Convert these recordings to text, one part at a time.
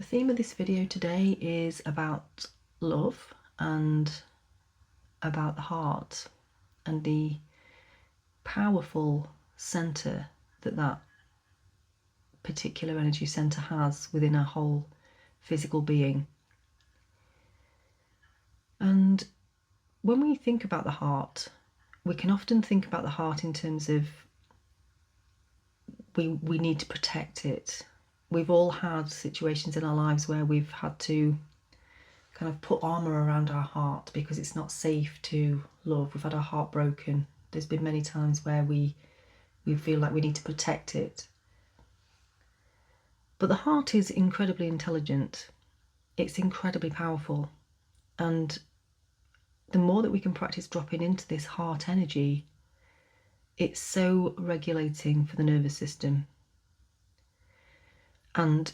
The theme of this video today is about love and about the heart and the powerful centre that particular energy centre has within our whole physical being. And when we think about the heart, we can often think about the heart in terms of we need to protect it. We've all had situations in our lives where we've had to kind of put armour around our heart because it's not safe to love. We've had our heart broken. There's been many times where we feel like we need to protect it. But the heart is incredibly intelligent. It's incredibly powerful. And the more that we can practice dropping into this heart energy, it's so regulating for the nervous system. And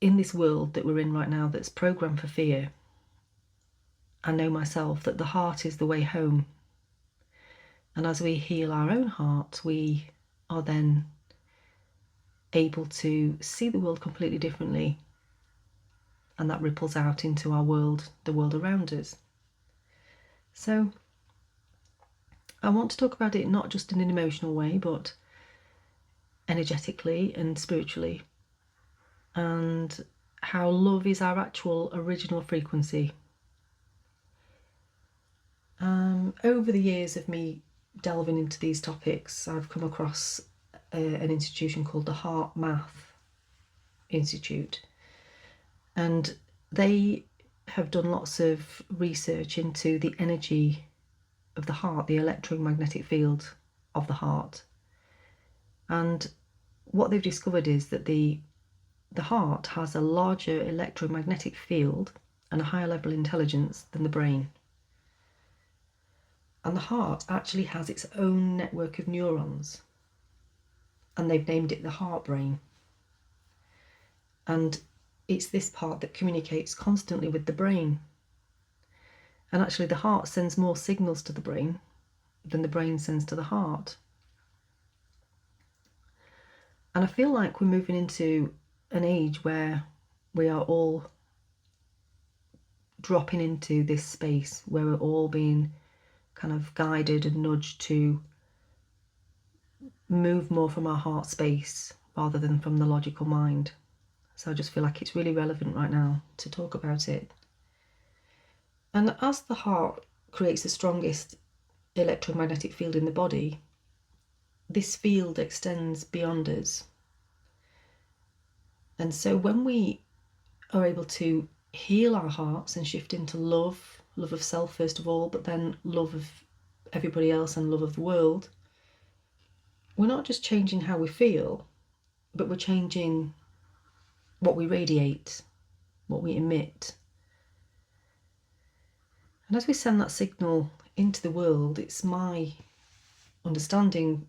in this world that we're in right now that's programmed for fear, I know myself that the heart is the way home. And as we heal our own heart, we are then able to see the world completely differently. And that ripples out into our world, the world around us. So I want to talk about it not just in an emotional way, but energetically and spiritually. And how love is our actual original frequency. Over the years of me delving into these topics, I've come across an institution called the Heart Math Institute, and they have done lots of research into the energy of the heart, the electromagnetic field of the heart. And what they've discovered is that the heart has a larger electromagnetic field and a higher level of intelligence than the brain. And the heart actually has its own network of neurons, and they've named it the heart brain. And it's this part that communicates constantly with the brain. And actually the heart sends more signals to the brain than the brain sends to the heart. And I feel like we're moving into an age where we are all dropping into this space where we're all being kind of guided and nudged to move more from our heart space rather than from the logical mind. So I just feel like it's really relevant right now to talk about it. And as the heart creates the strongest electromagnetic field in the body, this field extends beyond us. And so when we are able to heal our hearts and shift into love of self first of all, but then love of everybody else and love of the world, we're not just changing how we feel, but we're changing what we radiate, what we emit. And as we send that signal into the world, it's my understanding,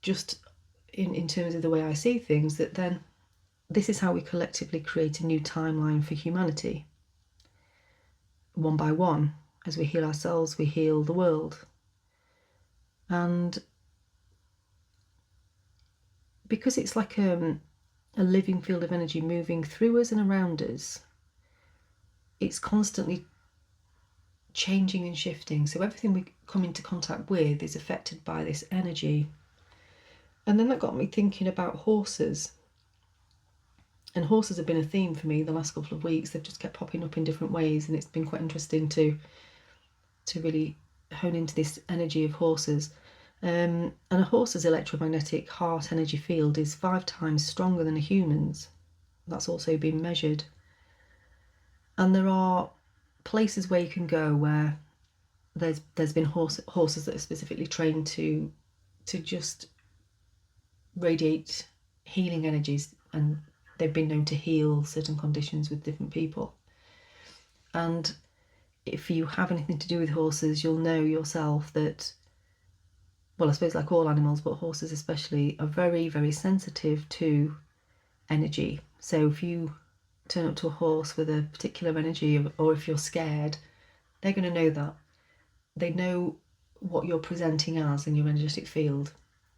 just in terms of the way I see things, that then this is how we collectively create a new timeline for humanity. One by one, as we heal ourselves, we heal the world. And because it's like a living field of energy moving through us and around us, it's constantly changing and shifting. So everything we come into contact with is affected by this energy. And then that got me thinking about horses. And horses have been a theme for me the last couple of weeks. They've just kept popping up in different ways, and it's been quite interesting to really hone into this energy of horses. And a horse's electromagnetic heart energy field is 5 times stronger than a human's. That's also been measured. And there are places where you can go where there's been horses that are specifically trained to just radiate healing energies, and they've been known to heal certain conditions with different people. And if you have anything to do with horses, you'll know yourself that, well, I suppose like all animals, but horses especially, are very, very sensitive to energy. So if you turn up to a horse with a particular energy, or if you're scared, they're going to know that. They know what you're presenting as in your energetic field,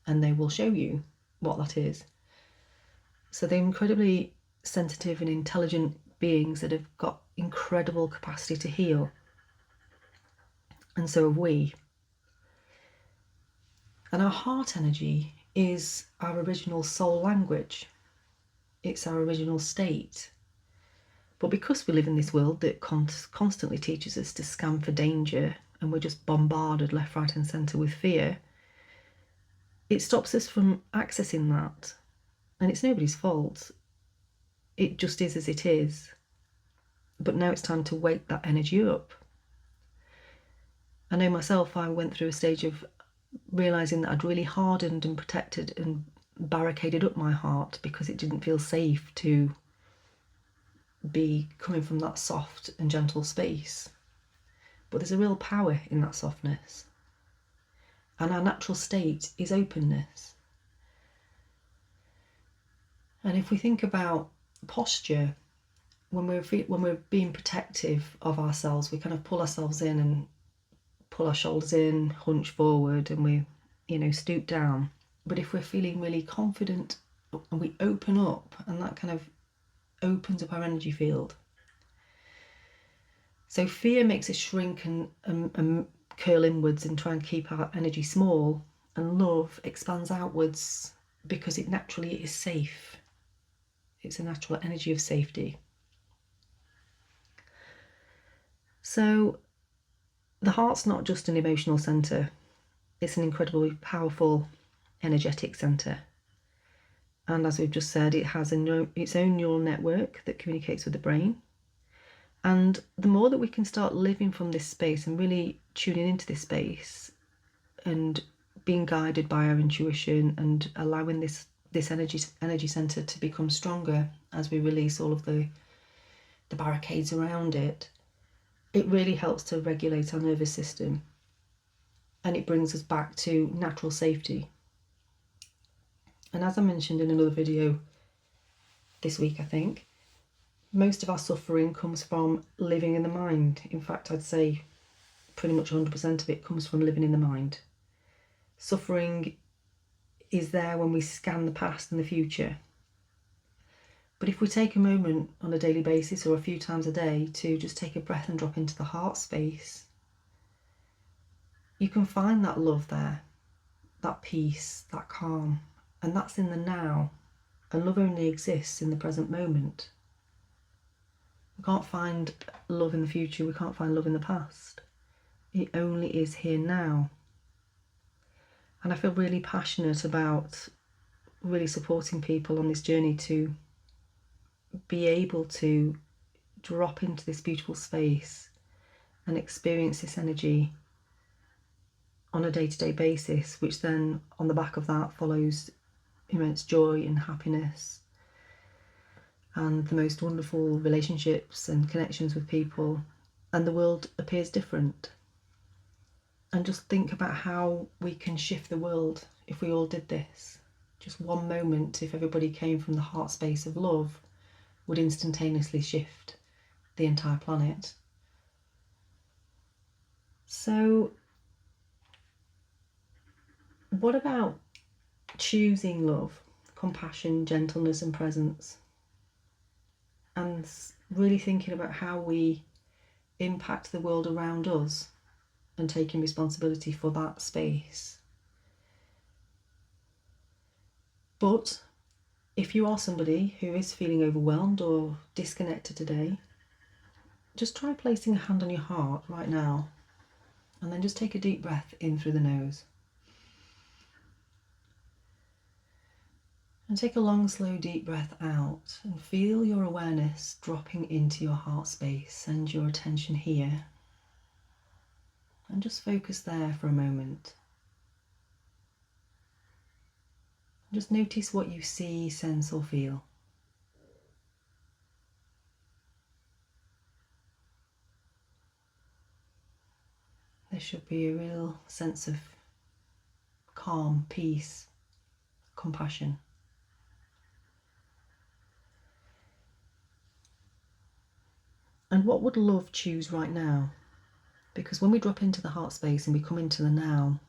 and they will show you what that is. So they're incredibly sensitive and intelligent beings that have got incredible capacity to heal. And so have we. And our heart energy is our original soul language. It's our original state. But because we live in this world that constantly teaches us to scan for danger, and we're just bombarded left, right and centre with fear, it stops us from accessing that. And it's nobody's fault. It just is as it is. But now it's time to wake that energy up. I know myself, I went through a stage of realising that I'd really hardened and protected and barricaded up my heart because it didn't feel safe to be coming from that soft and gentle space. But there's a real power in that softness. And our natural state is openness. And if we think about posture, when we're being protective of ourselves, we kind of pull ourselves in and pull our shoulders in, hunch forward, and we, stoop down. But if we're feeling really confident and we open up, and that kind of opens up our energy field. So fear makes us shrink and curl inwards and try and keep our energy small, and love expands outwards because it naturally is safe. It's a natural energy of safety. So the heart's not just an emotional centre, it's an incredibly powerful energetic centre. And as we've just said, it has its own neural network that communicates with the brain. And the more that we can start living from this space and really tuning into this space and being guided by our intuition and allowing this energy centre to become stronger as we release all of the barricades around it, it really helps to regulate our nervous system, and it brings us back to natural safety. And as I mentioned in another video this week, I think, most of our suffering comes from living in the mind. In fact, I'd say pretty much 100% of it comes from living in the mind. Suffering is there when we scan the past and the future. But if we take a moment on a daily basis or a few times a day to just take a breath and drop into the heart space, you can find that love there, that peace, that calm, and that's in the now. And love only exists in the present moment. We can't find love in the future, we can't find love in the past. It only is here now. And I feel really passionate about really supporting people on this journey to be able to drop into this beautiful space and experience this energy on a day-to-day basis, which then on the back of that follows immense joy and happiness and the most wonderful relationships and connections with people, and the world appears different. And just think about how we can shift the world if we all did this. Just one moment, if everybody came from the heart space of love, would instantaneously shift the entire planet. So what about choosing love, compassion, gentleness and presence, and really thinking about how we impact the world around us and taking responsibility for that space? But if you are somebody who is feeling overwhelmed or disconnected today, just try placing a hand on your heart right now, and then just take a deep breath in through the nose. And take a long, slow, deep breath out, and feel your awareness dropping into your heart space. Send your attention here, and just focus there for a moment. Just notice what you see, sense or feel. There should be a real sense of calm, peace, compassion. And what would love choose right now? Because when we drop into the heart space and we come into the now,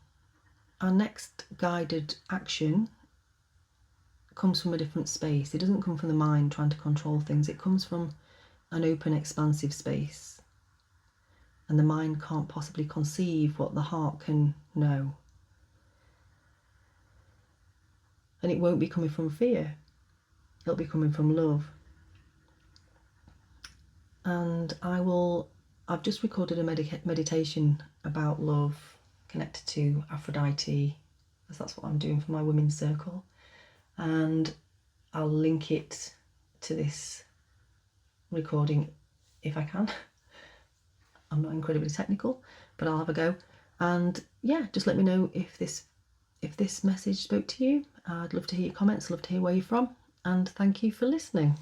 our next guided action comes from a different space. It doesn't come from the mind trying to control things. It comes from an open, expansive space. And the mind can't possibly conceive what the heart can know. And it won't be coming from fear. It'll be coming from love. And I've just recorded a meditation about love connected to Aphrodite, as that's what I'm doing for my women's circle. And I'll link it to this recording if I can. I'm not incredibly technical, but I'll have a go. And yeah, just let me know if this message spoke to you. I'd love to hear your comments, love to hear where you're from, and thank you for listening.